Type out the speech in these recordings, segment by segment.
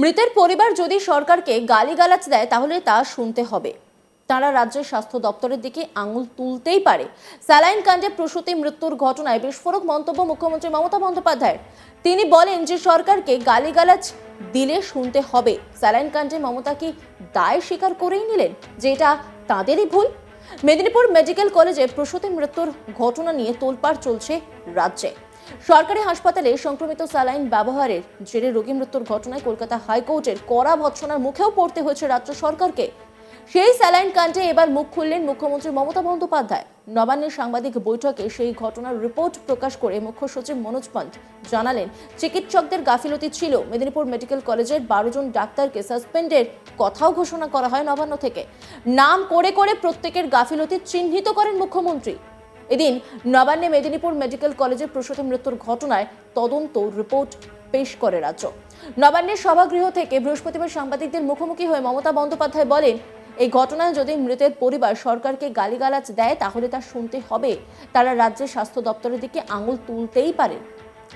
মৃতের পরিবার যদি সরকারকে গালিগালাজ দেয় তাহলে তা শুনতে হবে। তারা রাজ্যের স্বাস্থ্য দপ্তরের দিকে আঙুল তুলতেই পারে। স্যালাইন কাণ্ডে প্রসূতি মৃত্যুর ঘটনায় বিস্ফোরক মন্তব্য মুখ্যমন্ত্রী মমতা বন্দ্যোপাধ্যায়ের। তিনি বলেন যে সরকারকে গালিগালাজ দিলে শুনতে হবে। স্যালাইন কাণ্ডে মমতা কি দায় স্বীকার করেই নিলেন যে এটা তাঁদেরই ভুল? মেদিনীপুর মেডিকেল কলেজে প্রসূতি মৃত্যুর ঘটনা নিয়ে তোলপাড় চলছে রাজ্যে। সরকারি হাসপাতালে সংক্রমিত স্যালাইন ব্যবহারের জেরে রোগী মৃত্যুর ঘটনায় কলকাতা হাইকোর্টের কড়া ভৎসনার মুখেও পড়তে হয়েছে রাজ্য সরকারকে। সেই স্যালাইন কাণ্ডে এবার মুখ খুললেন মুখ্যমন্ত্রী মমতা বন্দ্যোপাধ্যায়। নবান্নের সাংবাদিক বৈঠকে সেই ঘটনার রিপোর্ট প্রকাশ করে মুখ্য সচিব মনোজ পান্ত জানালেন, চিকিৎসকদের গাফিলতি ছিল। মেদিনীপুর মেডিকেল কলেজের 12 জন ডাক্তারকে সাসপেন্ডের কথাও ঘোষণা করা হয় নবান্ন থেকে। নাম করে করে প্রত্যেকের গাফিলতি চিহ্নিত করেন মুখ্যমন্ত্রী। এদিন নবান্নে মেদিনীপুর মেডিকেল কলেজে প্রসূতি মৃত্যুর ঘটনায় তদন্ত রিপোর্ট পেশ করে রাজ্য। নবান্নের সভাগৃহ থেকে বৃহস্পতিবার সাংবাদিকদের মুখোমুখি হয়ে মমতা বন্দ্যোপাধ্যায় বলেন, এই ঘটনায় যদি মৃতের পরিবার সরকারকে গালিগালাজ দেয় তাহলে তা শুনতে হবে। তারা রাজ্যের স্বাস্থ্য দপ্তরের দিকে আঙুল তুলতেই পারেন।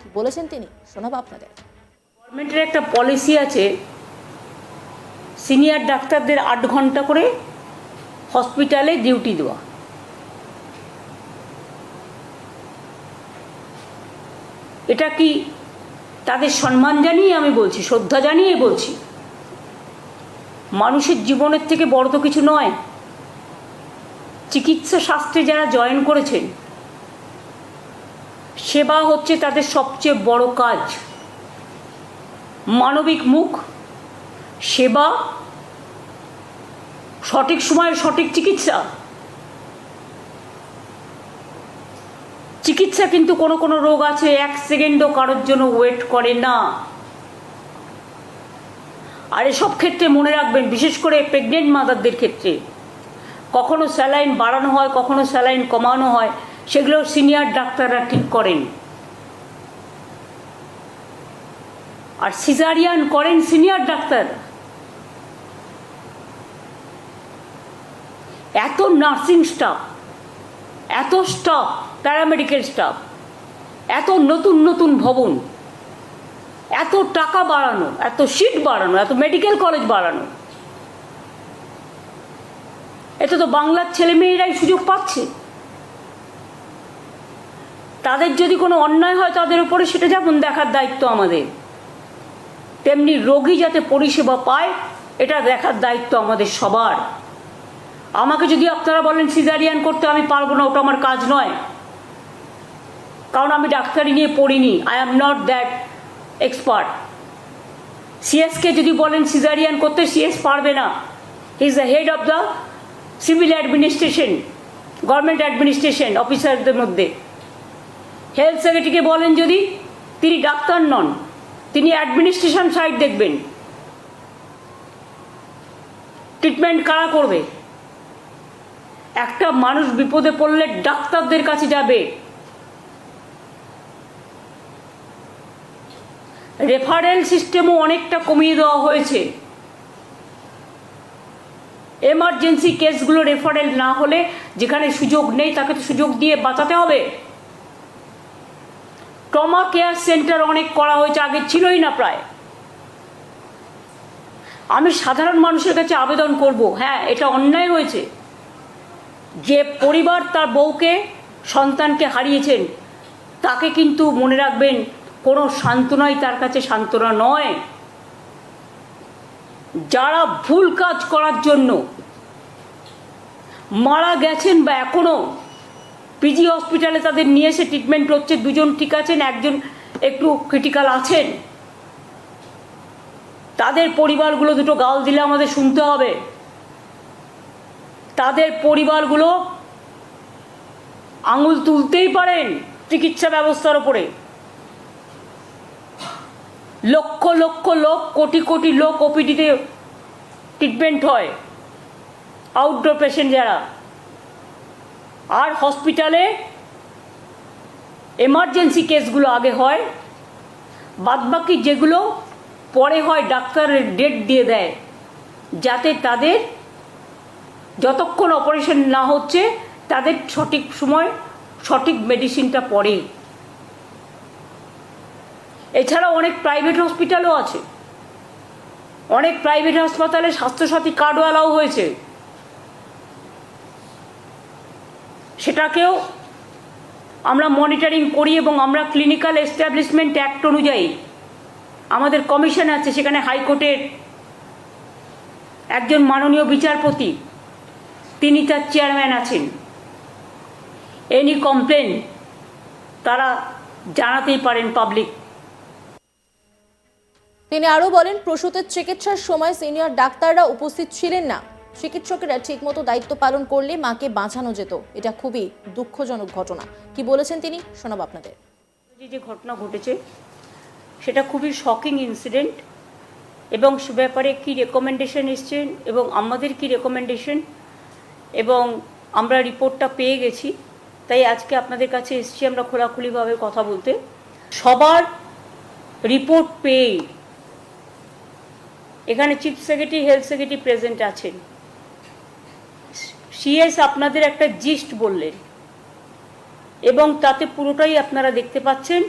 কি বলেছেন তিনি, শোনাবো আপনাদের। গভর্নমেন্টের একটা পলিসি আছে, সিনিয়র ডাক্তারদের 8 ঘন্টা করে হসপিটালে ডিউটি দেওয়া। এটা কি তাদের সম্মান জানিয়ে আমি বলছি, শ্রদ্ধা জানিয়ে বলছি। মানুষের জীবনের থেকে বড় তো কিছু নয়। চিকিৎসা শাস্ত্রে যারা জয়েন করেছেন, সেবা হচ্ছে তাদের সবচেয়ে বড় কাজ। মানবিক মুখ, সেবা, সঠিক সময়ে সঠিক চিকিৎসা। চিকিৎসা কিন্তু কোনো কোনো রোগ আছে 1 সেকেন্ডও কারোর জন্য ওয়েট করে না। আর এসব ক্ষেত্রে মনে রাখবেন, বিশেষ করে প্রেগনেন্ট মাদারদের ক্ষেত্রে কখনো স্যালাইন বাড়ানো হয়, কখনো স্যালাইন কমানো হয়, সেগুলো সিনিয়র ডাক্তাররা ঠিক করেন। আর সিজারিয়ান করেন সিনিয়র ডাক্তার। এত নার্সিং স্টাফ, এত স্টাফ, প্যারামেডিক্যাল স্টাফ, এত নতুন নতুন ভবন, এত টাকা বাড়ানো, এত সিট বাড়ানো, এত মেডিকেল কলেজ বাড়ানো, এতে তো বাংলার ছেলেমেয়েরাই সুযোগ পাচ্ছে। তাদের যদি কোনো অন্যায় হয় তাদের উপরে সেটা যেমন দেখার দায়িত্ব আমাদের, তেমনি রোগী যাতে পরিষেবা পায় এটা দেখার দায়িত্ব আমাদের সবার। আমাকে যদি আপনারা বলেন সিজারিয়ান করতে, আমি পারবো না, ওটা আমার কাজ নয়, কারণ আমি ডাক্তারি নিয়ে পড়িনি। I am not that expert. CSK যদি বলেন সিজারিয়ান করতে, সিএস পারবে না। He is the head of the civil administration, government administration অফিসারদের মধ্যে। হেলথ সেক্রেটারিকে বলেন যদি, তিনি ডাক্তার নন, তিনি অ্যাডমিনিস্ট্রেশন সাইড দেখবেন। ট্রিটমেন্ট কারা করবে? একটা মানুষ বিপদে পড়লে ডাক্তারদের কাছে যাবে। রেফারেল সিস্টেমও অনেকটা কমিয়ে দেওয়া হয়েছে। এমার্জেন্সি কেসগুলো রেফারেল না হলে, যেখানে সুযোগ নেই তাকে তো সুযোগ দিয়ে বাঁচাতে হবে। ট্রমা কেয়ার সেন্টার অনেক করা হয়েছে, আগে ছিলই না প্রায়। আমি সাধারণ মানুষের কাছে আবেদন করব, হ্যাঁ এটা অন্যায় হয়েছে যে পরিবার তার বউকে, সন্তানকে হারিয়েছেন, তাকে কিন্তু মনে রাখবেন কোনো সান্ত্বনাই তার কাছে সান্ত্বনা নয়। যারা ভুল কাজ করার জন্য মারা গেছেন বা এখনো পিজি হসপিটালে তাদের নিয়ে এসে ট্রিটমেন্ট হচ্ছে, 2 জন ঠিক আছেন, 1 জন একটু ক্রিটিক্যাল আছেন, তাদের পরিবারগুলো দুটো গাল দিলে আমাদের শুনতে হবে। তাদের পরিবারগুলো আঙুল তুলতেই পারেন চিকিৎসা ব্যবস্থার ওপরে। লক্ষ লক্ষ লোক, কোটি কোটি লোক ওপিডিতে ট্রিটমেন্ট হয়, আউটডোর পেশেন্ট যারা। আর হসপিটালে এমার্জেন্সি কেসগুলো আগে হয়, বাদবাকি যেগুলো পরে হয় ডাক্তারের ডেট দিয়ে দেয়, যাতে তাদের যতক্ষণ অপারেশন না হচ্ছে তাদের সঠিক সময় সঠিক মেডিসিনটা পড়ে। এছাড়াও অনেক প্রাইভেট হসপিটালও আছে, অনেক প্রাইভেট হাসপাতালে স্বাস্থ্যসাথী কার্ডওয়ালাও হয়েছে, সেটাকেও আমরা মনিটরিং করি এবং আমরা ক্লিনিক্যাল এস্টাবলিশমেন্ট অ্যাক্ট অনুযায়ী আমাদের কমিশন আছে, সেখানে হাইকোর্টের একজন মাননীয় বিচারপতি, তিনি তার চেয়ারম্যান আছেন। এনি কমপ্লেন তারা জানাতেই পারেন পাবলিক। তিনি আরো বলেন, প্রসূতির চিকিৎসার সময় সিনিয়র ডাক্তাররা উপস্থিত ছিলেন না। চিকিৎসকেরা ঠিকমতো দায়িত্ব পালন করলে মাকে বাঁচানো যেত। এটা খুবই দুঃখজনক ঘটনা। কি বলেছেন তিনি, শোনাব আপনাদের। যে ঘটনা ঘটেছে সেটা খুবই শকিং ইনসিডেন্ট, এবং সে ব্যাপারে কী রেকমেন্ডেশন এসছেন এবং আমাদের কি রেকমেন্ডেশন, এবং আমরা রিপোর্টটা পেয়ে গেছি, তাই আজকে আপনাদের কাছে এসেছি আমরা খোলাখুলিভাবে কথা বলতে। সবার রিপোর্ট পেয়ে এখানে chief secretary, health secretary present আছেন। সিএস আপনাদের একটা জিস্ট বললেন এবং তাতে পুরোটাই আপনারা দেখতে পাচ্ছেন।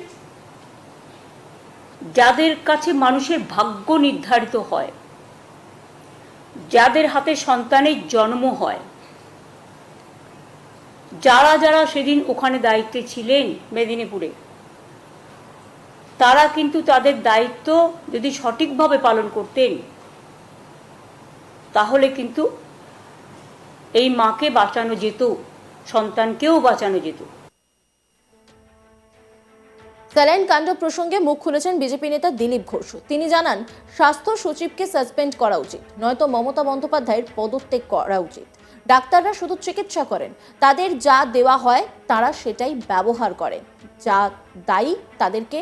যাদের কাছে মানুষের ভাগ্য নির্ধারিত হয়, যাদের হাতে সন্তানের জন্ম হয়, যারা যারা সেদিন ওখানে দায়িত্বে ছিলেন মেদিনীপুরে, তারা কিন্তু তাদের দায়িত্ব যদি সঠিকভাবে পালন করতেন তাহলে কিন্তু এই মাকে বাঁচানো যেত, সন্তানকেও বাঁচানো যেত। স্যালাইন কাণ্ড প্রসঙ্গে মুখ খুলেছেন বিজেপি নেতা দিলীপ ঘোষ। তিনি জানান, স্বাস্থ্য সচিবকে সাসপেন্ড করা উচিত, নয়তো মমতা বন্দ্যোপাধ্যায়ের পদত্যাগ করা উচিত। ডাক্তাররা শুধু চিকিৎসা করেন, তাদের যা দেওয়া হয় তারা সেটাই ব্যবহার করেন, যা দায়ী তাদেরকে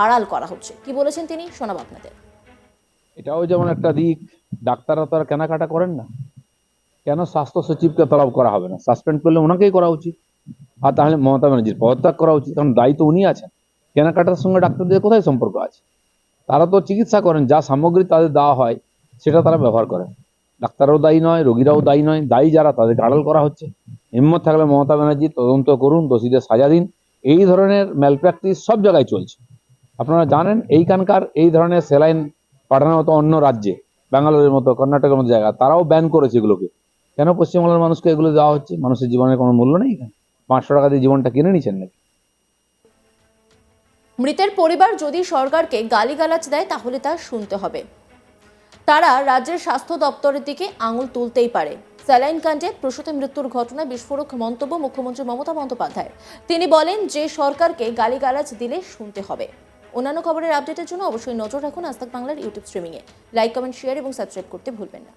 আড়াল করা হচ্ছে। কি বলেছেন তিনি, শোনাব আপনাদের। এটাও যেমন একটা দিক, ডাক্তাররা তো আর কেনাকাটা করেন না। কেন স্বাস্থ্য সচিবকে তলব করা হবে না? সাসপেন্ড করলে ওনাকেই করা উচিত, আর তাহলে মমতা ব্যানার্জির পদত্যাগ করা উচিত, কারণ দায়িত্ব উনি আছেন। কেনাকাটার সঙ্গে ডাক্তারদের কোথায় সম্পর্ক আছে? তারা তো চিকিৎসা করেন, যা সামগ্রী তাদের দেওয়া হয় সেটা তারা ব্যবহার করেন। ডাক্তাররাও দায়ী নয়, রোগীরাও দায়ী নয়, দায়ী যারা তাদেরকে আড়াল করা হচ্ছে। হিম্মত থাকলে মমতা ব্যানার্জি তদন্ত করুন, দোষীদের সাজা দিন। এই ধরনের ম্যালপ্র্যাকটিস সব জায়গায় চলছে। আপনারা জানেন এইখানকার এই ধরনের স্যালাইন পাঠানো হতো অন্য রাজ্যে, ব্যাঙ্গালোরের মতো, কর্ণাটকের মতো জায়গা, তারাও ব্যান করেছে এগুলোকে। কেন পশ্চিমবাংলার মানুষকে এগুলো দেওয়া হচ্ছে? মানুষের জীবনের কোনো মূল্য নেই এখানে? 500 টাকা দিয়ে জীবনটা কিনে নিচ্ছেন নাকি? মৃতের পরিবার যদি সরকারকে গালিগালাজ দেয় তাহলে তা শুনতে হবে। তারা রাজ্যের স্বাস্থ্য দপ্তরের দিকে আঙুল তুলতেই পারে। স্যালাইন কাণ্ডে প্রসূতি মৃত্যুর ঘটনায় বিস্ফোরক মন্তব্য মুখ্যমন্ত্রী মমতা বন্দ্যোপাধ্যায়। তিনি বলেন, যে সরকারকে গালিগালাজ দিলে শুনতে হবে। অন্যান্য খবরের আপডেটের জন্য অবশ্যই নজর রাখুন আজ তাক বাংলার ইউটিউব স্ট্রিমিংয়ে। লাইক, কমেন্ট, শেয়ার এবং সাবস্ক্রাইব করতে ভুলবেন না।